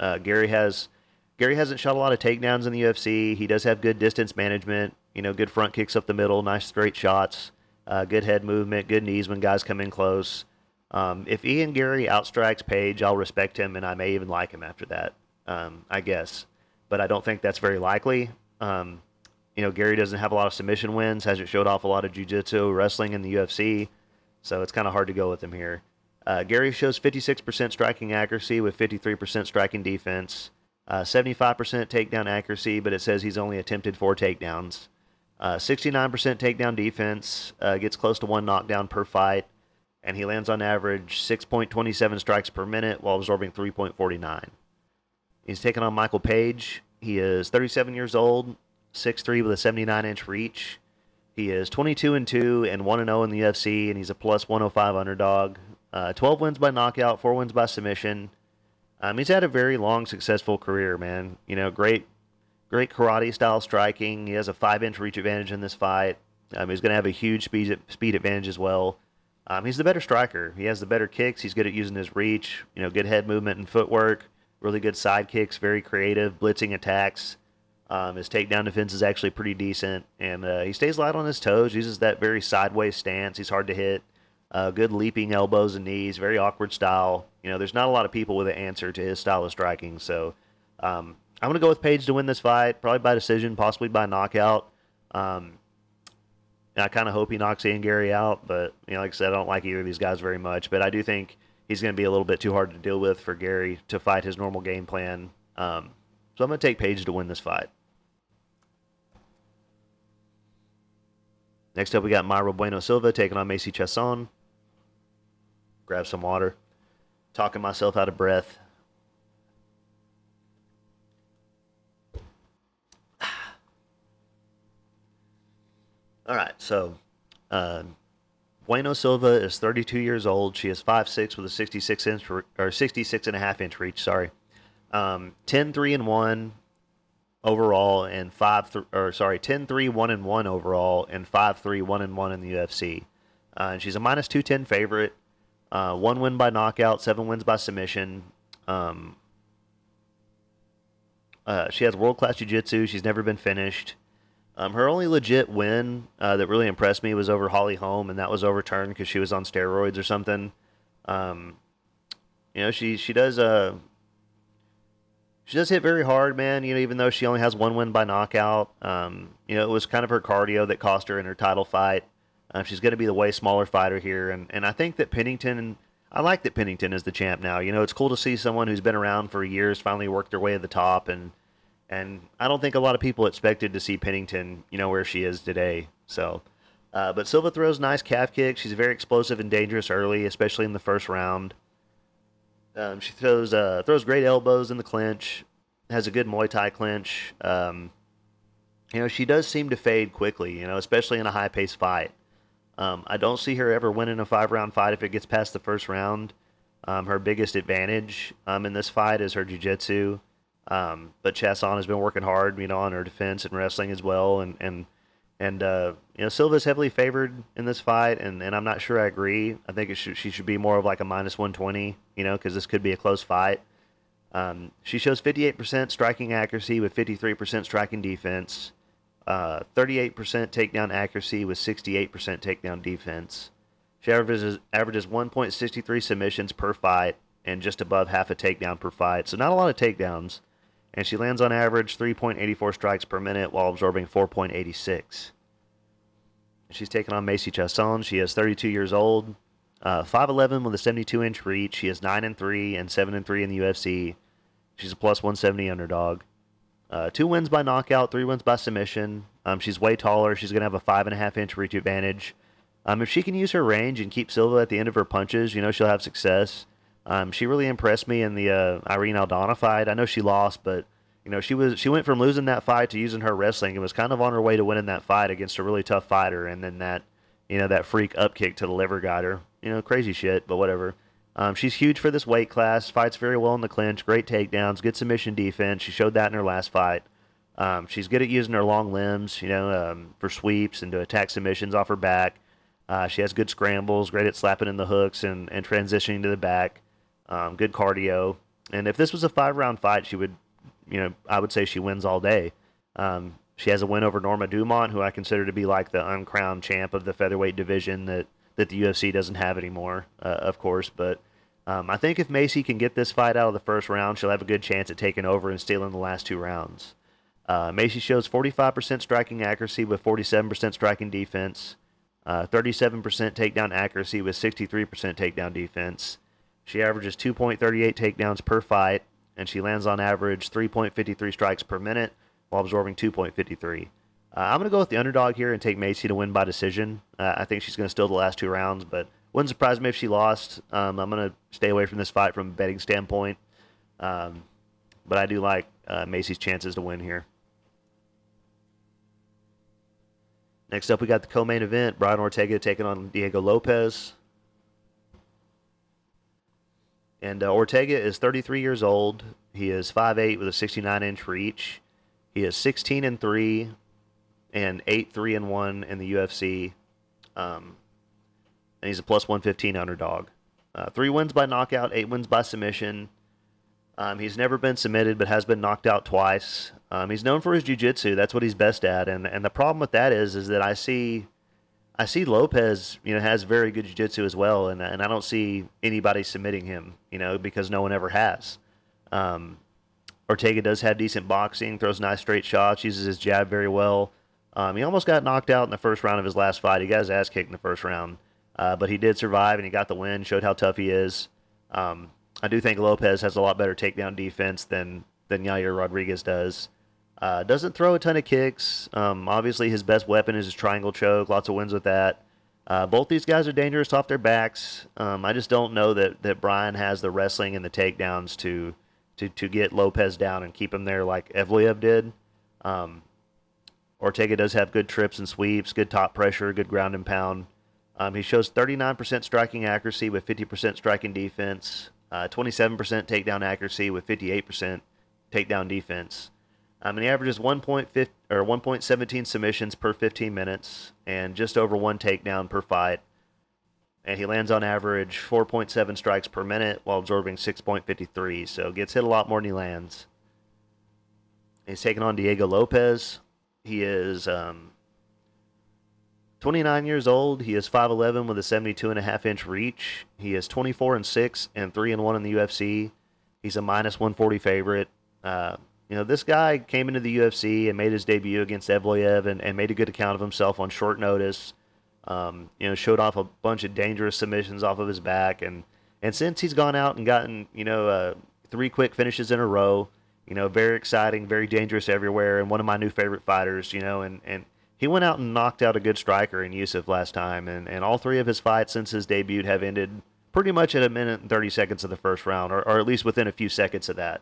Garry hasn't shot a lot of takedowns in the UFC. He does have good distance management. Good front kicks up the middle, nice straight shots, good head movement, good knees when guys come in close. If Ian Garry outstrikes Page, I'll respect him, and I may even like him after that, I guess. But I don't think that's very likely. Garry doesn't have a lot of submission wins, hasn't showed off a lot of jiu-jitsu wrestling in the UFC, so it's kind of hard to go with him here. Garry shows 56% striking accuracy with 53% striking defense, 75% takedown accuracy, but it says he's only attempted 4 takedowns. 69% takedown defense, gets close to 1 knockdown per fight, and he lands on average 6.27 strikes per minute while absorbing 3.49. He's taking on Michael Page. He is 37 years old, 6'3" with a 79-inch reach. He is 22-2 and 1-0 in the UFC, and he's a plus 105 underdog. 12 wins by knockout, 4 wins by submission. He's had a very long, successful career, man. Great karate-style striking. He has a 5-inch reach advantage in this fight. He's going to have a huge speed advantage as well. He's the better striker. He has the better kicks. He's good at using his reach. Good head movement and footwork. Really good side kicks. Very creative blitzing attacks. His takedown defense is actually pretty decent, and he stays light on his toes. Uses that very sideways stance. He's hard to hit. Good leaping elbows and knees. Very awkward style. There's not a lot of people with an answer to his style of striking. So I'm going to go with Page to win this fight, probably by decision, possibly by knockout. I kind of hope he knocks Ian Garry out, but like I said, I don't like either of these guys very much. But I do think he's going to be a little bit too hard to deal with for Garry to fight his normal game plan. So I'm going to take Page to win this fight. Next up, we got Mayra Bueno Silva taking on Macy Chiasson. Grab some water. Talking myself out of breath. All right, so Bueno Silva is 32 years old. She is 5'6" with a 66-inch or 66.5-inch reach. Sorry, 10-3-1 overall and 10-3 1-1 overall and 5-3 1-1 in the UFC. And she's a minus 210 favorite. 1 win by knockout, 7 wins by submission. She has world-class jiu-jitsu. She's never been finished. Her only legit win that really impressed me was over Holly Holm, and that was overturned because she was on steroids or something. She does She does hit very hard, man. Even though she only has one win by knockout, it was kind of her cardio that cost her in her title fight. She's going to be the way smaller fighter here, and I think that Pennington. I like that Pennington is the champ now. It's cool to see someone who's been around for years finally work their way to the top, and I don't think a lot of people expected to see Pennington, where she is today. So, but Silva throws nice calf kicks. She's very explosive and dangerous early, especially in the first round. She throws great elbows in the clinch, has a good Muay Thai clinch. She does seem to fade quickly, especially in a high-paced fight. I don't see her ever winning a 5-round fight if it gets past the first round. Her biggest advantage in this fight is her jiu-jitsu. But chiasson has been working hard, on her defense and wrestling as well. And Silva's heavily favored in this fight, and I'm not sure I agree. I think she should be more of like a -120, because this could be a close fight. She shows 58% striking accuracy with 53% striking defense, 38% takedown accuracy with 68% takedown defense. She averages 1.63 submissions per fight and just above half a takedown per fight, so not a lot of takedowns. And she lands on average 3.84 strikes per minute while absorbing 4.86. She's taking on Macy Chiasson. She is 32 years old, 5'11" with a 72-inch reach. She is 9-3 and 7-3 in the UFC. She's a plus 170 underdog. 2 wins by knockout, 3 wins by submission. She's way taller. She's going to have a 5.5-inch reach advantage. If she can use her range and keep Silva at the end of her punches, she'll have success. She really impressed me in the Irene Aldana fight. I know she lost, but she went from losing that fight to using her wrestling and was kind of on her way to winning that fight against a really tough fighter. And then that freak up kick to the liver got her. Crazy shit, but whatever. She's huge for this weight class. Fights very well in the clinch. Great takedowns. Good submission defense. She showed that in her last fight. She's good at using her long limbs, for sweeps and to attack submissions off her back. She has good scrambles. Great at slapping in the hooks and transitioning to the back. Good cardio, and if this was a 5-round fight, she would, I would say she wins all day. She has a win over Norma Dumont, who I consider to be like the uncrowned champ of the featherweight division that the UFC doesn't have anymore, of course. But I think if Macy can get this fight out of the first round, she'll have a good chance at taking over and stealing the last 2 rounds. Macy shows 45% striking accuracy with 47% striking defense, 37% takedown accuracy with 63% takedown defense. She averages 2.38 takedowns per fight, and she lands on average 3.53 strikes per minute while absorbing 2.53. I'm going to go with the underdog here and take Macy to win by decision. I think she's going to steal the last 2 rounds, but wouldn't surprise me if she lost. I'm going to stay away from this fight from a betting standpoint, but I do like Macy's chances to win here. Next up, we got the co-main event, Brian Ortega taking on Diego Lopes. And Ortega is 33 years old. He is 5'8" with a 69-inch reach. He is 16-3 and 8-3-1 in the UFC. And he's a plus 115 underdog. 3 wins by knockout, 8 wins by submission. He's never been submitted, but has been knocked out twice. He's known for his jiu-jitsu. That's what he's best at. And the problem with that is that I see Lopes, has very good jiu-jitsu as well, and I don't see anybody submitting him, because no one ever has. Ortega does have decent boxing, throws nice straight shots, uses his jab very well. He almost got knocked out in the first round of his last fight. He got his ass kicked in the first round, but he did survive, and he got the win, showed how tough he is. I do think Lopes has a lot better takedown defense than Yair Rodriguez does. Doesn't throw a ton of kicks. Obviously, his best weapon is his triangle choke. Lots of wins with that. Both these guys are dangerous off their backs. I just don't know that Brian has the wrestling and the takedowns to get Lopes down and keep him there like Evloev did. Ortega does have good trips and sweeps, good top pressure, good ground and pound. He shows 39% striking accuracy with 50% striking defense, 27% takedown accuracy with 58% takedown defense. And he averages 1.17 submissions per 15 minutes and just over 1 takedown per fight. And he lands on average 4.7 strikes per minute while absorbing 6.53, so gets hit a lot more than he lands. He's taking on Diego Lopes. He is 29 years old. He is 5'11" with a 72.5-inch reach. He is 24-6 and 3-1 in the UFC. He's a -140 favorite. This guy came into the UFC and made his debut against Evloev and made a good account of himself on short notice. Showed off a bunch of dangerous submissions off of his back, and since he's gone out and gotten 3 quick finishes in a row, very exciting, very dangerous everywhere, and one of my new favorite fighters. And he went out and knocked out a good striker in Yusuf last time, and all 3 of his fights since his debut have ended pretty much at a minute and 30 seconds of the first round, or at least within a few seconds of that.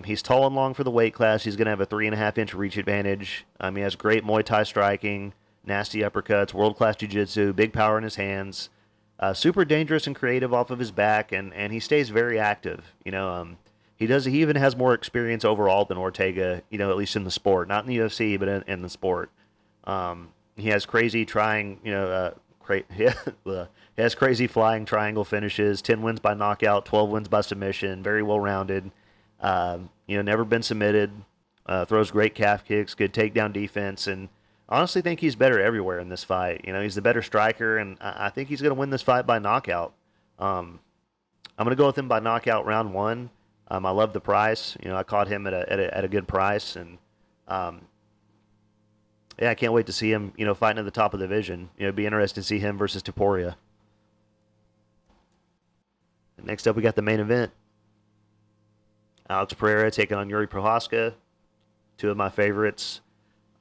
He's tall and long for the weight class. He's going to have a 3.5-inch reach advantage. He has great Muay Thai striking, nasty uppercuts, world-class jiu-jitsu, big power in his hands, super dangerous and creative off of his back, and he stays very active. He even has more experience overall than Ortega, at least in the sport, not in the UFC, but in the sport. He has crazy he has crazy flying triangle finishes, 10 wins by knockout, 12 wins by submission, very well-rounded. Never been submitted, throws great calf kicks, good takedown defense, and honestly think he's better everywhere in this fight. He's the better striker, and I think he's going to win this fight by knockout. I'm going to go with him by knockout round 1. I love the price. I caught him at a good price, and I can't wait to see him, fighting at the top of the division. It'd be interesting to see him versus Topuria. Next up, we got the main event. Alex Pereira taking on Yuri Prochazka, 2 of my favorites.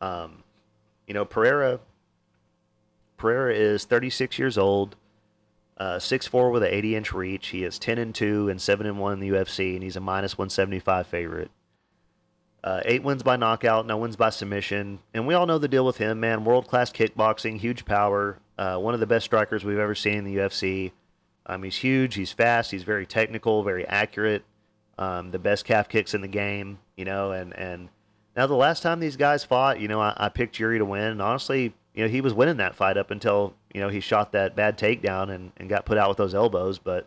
Pereira is 36 years old, 6'4" with an 80-inch reach. He is 10-2 and 7-1 in the UFC, and he's a -175 favorite. 8 wins by knockout, no wins by submission. And we all know the deal with him, man. World-class kickboxing, huge power, one of the best strikers we've ever seen in the UFC. He's huge, he's fast, he's very technical, very accurate. The best calf kicks in the game, and now the last time these guys fought, I picked Yuri to win, and honestly, he was winning that fight up until, he shot that bad takedown and got put out with those elbows, but,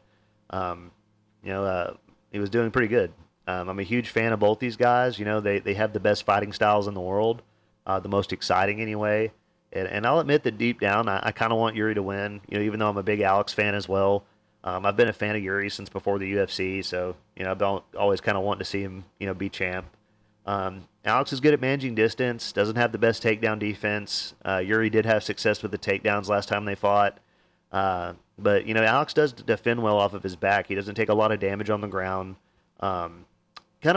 he was doing pretty good. I'm a huge fan of both these guys. They have the best fighting styles in the world, the most exciting anyway, and I'll admit that deep down, I kind of want Yuri to win, even though I'm a big Alex fan as well. I've been a fan of Yuri since before the UFC, so I've always kind of wanted to see him, be champ. Alex is good at managing distance, doesn't have the best takedown defense. Yuri did have success with the takedowns last time they fought, but Alex does defend well off of his back. He doesn't take a lot of damage on the ground. Kind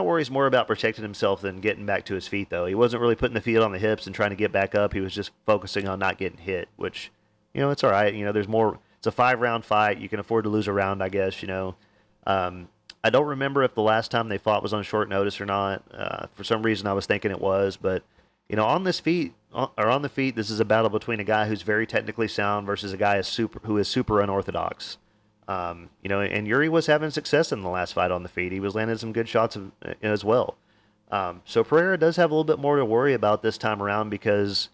of worries more about protecting himself than getting back to his feet, though. He wasn't really putting the feet on the hips and trying to get back up. He was just focusing on not getting hit, which it's all right. There's more. It's a 5-round fight. You can afford to lose a round, I guess. I don't remember if the last time they fought was on short notice or not. For some reason, I was thinking it was, but on the feet, this is a battle between a guy who's very technically sound versus a guy who is super unorthodox. And Yuri was having success in the last fight on the feet. He was landing some good shots as well. So Pereira does have a little bit more to worry about this time around because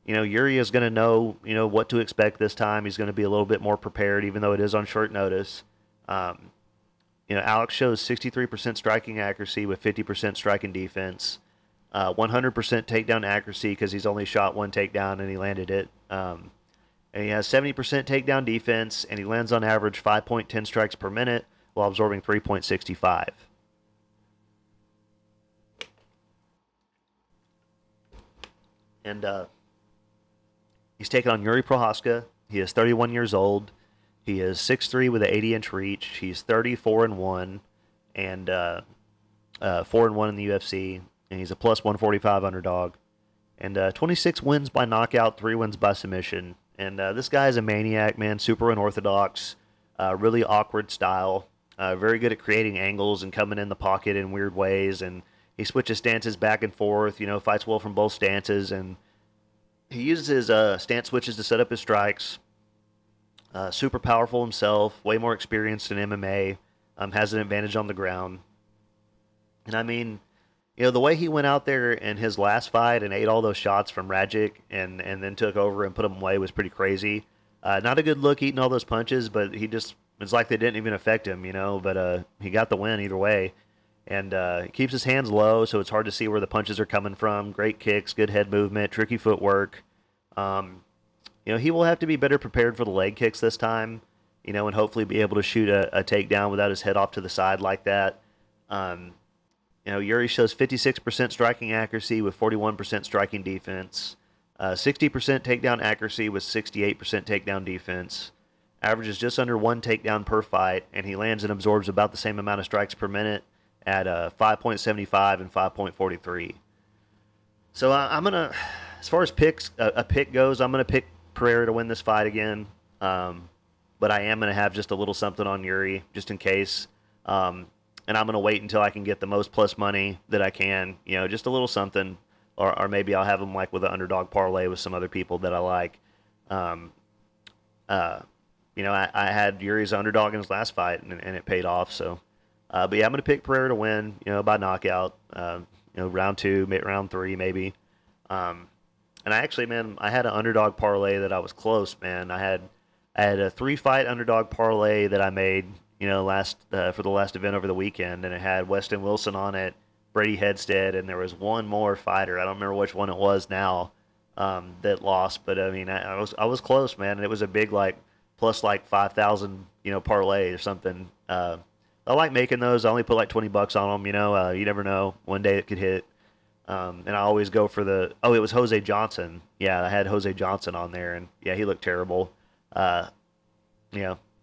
Yuri is going to know, what to expect this time. He's going to be a little bit more prepared, even though it is on short notice. Alex shows 63% striking accuracy with 50% striking defense, 100% takedown accuracy because he's only shot 1 takedown and he landed it. And he has 70% takedown defense, and he lands on average 5.10 strikes per minute while absorbing 3.65. And he's taking on Yuri Prochazka. He is 31 years old. He is 6'3" with an 80-inch reach. He's 34-1 and 4-1 in the UFC, and he's a plus 145 underdog. And 26 wins by knockout, 3 wins by submission. And this guy is a maniac, man, super unorthodox, really awkward style, very good at creating angles and coming in the pocket in weird ways. And he switches stances back and forth, fights well from both stances, and he uses his stance switches to set up his strikes. Super powerful himself, way more experienced in MMA, has an advantage on the ground. And I mean, the way he went out there in his last fight and ate all those shots from Rajic and then took over and put them away was pretty crazy. Not a good look eating all those punches, but it's like they didn't even affect him, but he got the win either way. And he keeps his hands low, so it's hard to see where the punches are coming from. Great kicks, good head movement, tricky footwork. He will have to be better prepared for the leg kicks this time, and hopefully be able to shoot a takedown without his head off to the side like that. Yuri shows 56% striking accuracy with 41% striking defense, 60% takedown accuracy with 68% takedown defense, averages just under 1 takedown per fight, and he lands and absorbs about the same amount of strikes per minute at 5.75 and 5.43. So I'm gonna, as far as picks, a pick goes, I'm gonna pick Pereira to win this fight again. But I am gonna have just a little something on Yuri just in case. And I'm going to wait until I can get the most plus money that I can, just a little something, or maybe I'll have them like with an underdog parlay with some other people that I like. I had Yuri's underdog in his last fight, and it paid off. So, but yeah, I'm going to pick Pereira to win, by knockout, round 2, round 3 maybe. And I actually, man, I had an underdog parlay that I was close, man. I had a 3-fight underdog parlay that I made, for the last event over the weekend, and it had Weston Wilson on it, Brady Headstead, and there was one more fighter. I don't remember which one it was now, that lost, but I mean, I was close, man, and it was a big plus 5,000 parlay or something. I like making those. I only put like $20 on them. You never know. One day it could hit. And I always go for it was Jose Johnson. Yeah, I had Jose Johnson on there, and yeah, he looked terrible.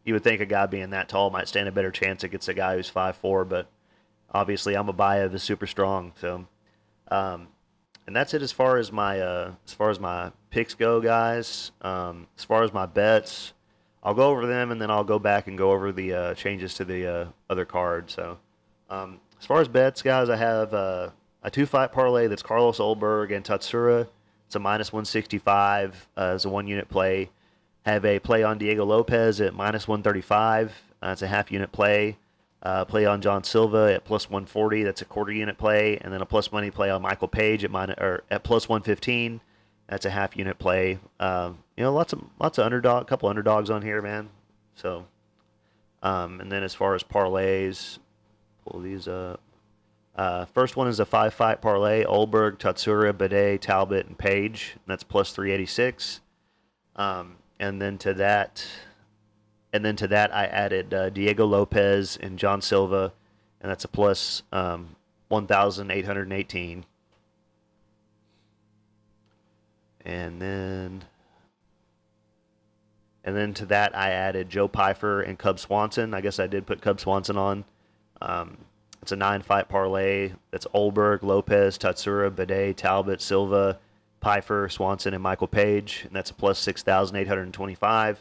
You would think a guy being that tall might stand a better chance against a guy who's 5'4", but obviously Amabaya is super strong. So, and that's it as far as my picks go, guys. As far as my bets, I'll go over them, and then I'll go back and go over the changes to the other card. So, as far as bets, guys, I have a 2-fight parlay that's Carlos Ulberg and Tsuruya. It's a -165 as a 1-unit play. Have a play on Diego Lopes at -135. That's a half-unit play. Play on John Silva at +140. That's a quarter-unit play. And then a plus money play on Michael Page at +115. That's a half-unit play. Lots of underdog, couple underdogs on here, man. So, and then as far as parlays, pull these up. First one is a 5-fight parlay: Ulberg, Tsuruya, Buday, Talbot, and Page. And that's +386. And then to that, I added Diego Lopes and John Silva, and that's a plus 1,818. And then to that, I added Joe Pyfer and Cub Swanson. I guess I did put Cub Swanson on. It's a 9-fight parlay. That's Ulberg, Lopes, Tsuruya, Buday, Talbot, Silva, Pyfer, Swanson, and Michael Page, and that's a plus 6,825.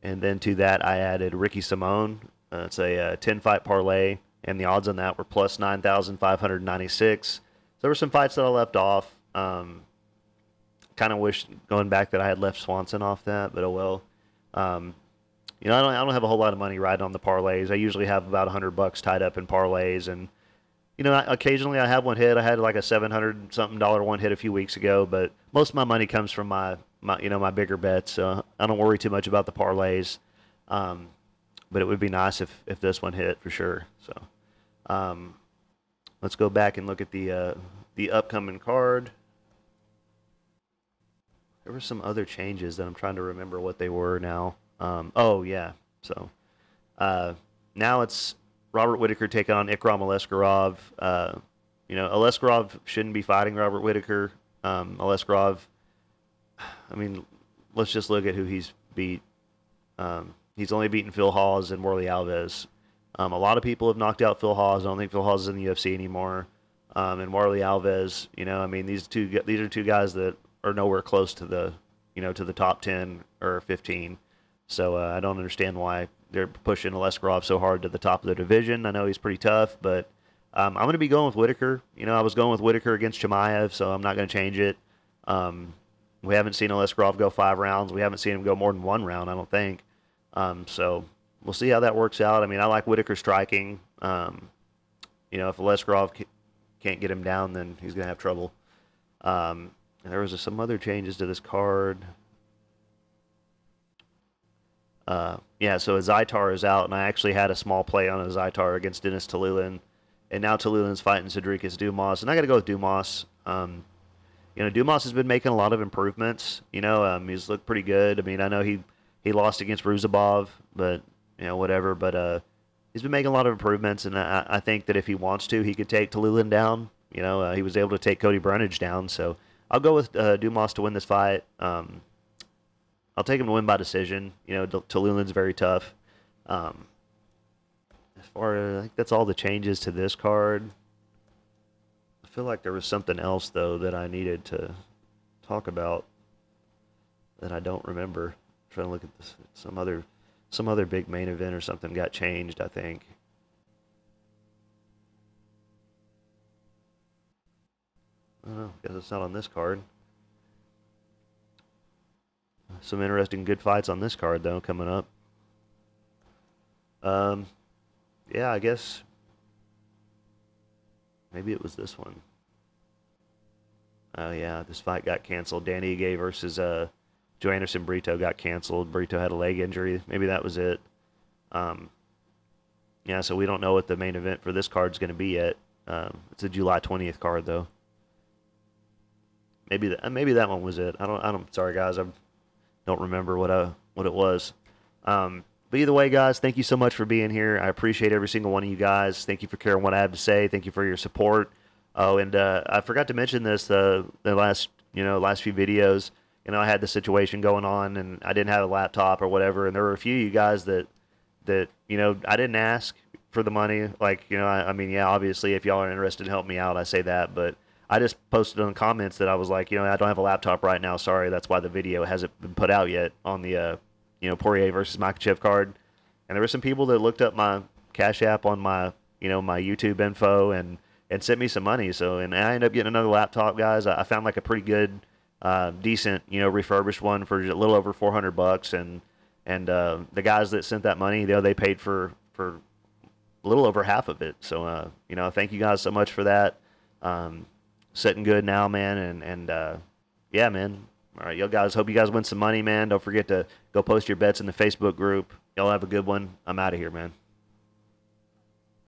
And then to that, I added Ricky Simone. It's a 10-fight parlay, and the odds on that were plus 9,596. So there were some fights that I left off. Kind of wish, going back, that I had left Swanson off that, but oh well. I don't have a whole lot of money riding on the parlays. I usually have about $100 tied up in parlays, and occasionally I have one hit. I had like a $700-something one hit a few weeks ago, but most of my money comes from my bigger bets. So I don't worry too much about the parlays. But it would be nice if this one hit for sure. So let's go back and look at the upcoming card. There were some other changes that I'm trying to remember what they were now. Oh yeah, so now it's Robert Whitaker taking on Ikram Aleskarov. Aleskarov shouldn't be fighting Robert Whitaker. Aleskarov, I mean, let's just look at who he's beat. He's only beaten Phil Hawes and Warlley Alves. A lot of people have knocked out Phil Hawes. I don't think Phil Hawes is in the UFC anymore. And Warlley Alves, these are two guys that are nowhere close to the top 10 or 15. So I don't understand why they're pushing Aleskarov so hard to the top of the division. I know he's pretty tough, but I'm going to be going with Whitaker. I was going with Whitaker against Chimaev, so I'm not going to change it. We haven't seen Aleskarov go 5 rounds. We haven't seen him go more than 1 round, I don't think. So we'll see how that works out. I mean, I like Whitaker striking. If Aleskarov can't get him down, then he's going to have trouble. There was some other changes to this card. So Zaitar is out, and I actually had a small play on a Zaitar against Dennis Talulin, and now Talulin's fighting Cedricus Dumas, and I got to go with Dumas. Dumas has been making a lot of improvements. He's looked pretty good. I mean, I know he lost against Ruzabov, but whatever. But he's been making a lot of improvements, and I think that if he wants to, he could take Tallulah down. He was able to take Cody Brundage down, so I'll go with Dumas to win this fight. I'll take him to win by decision. Tallulah's very tough. As far as I think that's all the changes to this card. I feel like there was something else though that I needed to talk about that I don't remember. I'm trying to look at this. Some other big main event or something got changed, I think. I don't know. Guess it's not on this card. Some interesting good fights on this card though coming up. Yeah, I guess maybe it was this one. Oh yeah, this fight got canceled. Danny Ige versus Joanderson Brito got canceled. Brito had a leg injury. Maybe that was it. Yeah, so we don't know what the main event for this card is going to be yet. It's a July 20th card though. Maybe that one was it. I don't. Sorry guys, I don't remember what it was. But either way, guys, thank you so much for being here. I appreciate every single one of you guys. Thank you for caring what I have to say. Thank you for your support. Oh, and I forgot to mention this the last few videos. I had the situation going on, and I didn't have a laptop or whatever. And there were a few of you guys that I didn't ask for the money. Like, I mean, yeah, obviously, if y'all are interested in helping me out, I say that. But I just posted on the comments that I was like, I don't have a laptop right now. Sorry, that's why the video hasn't been put out yet on the Poirier versus Makhachev card. And there were some people that looked up my Cash App on my my YouTube info and sent me some money. So, and I ended up getting another laptop, guys. I found like a pretty good, decent, refurbished one for a little over $400. And the guys that sent that money, they paid for a little over half of it. So, thank you guys so much for that. Sitting good now, man. And yeah, man. All right, y'all guys, hope you guys win some money, man. Don't forget to go post your bets in the Facebook group. Y'all have a good one. I'm out of here, man.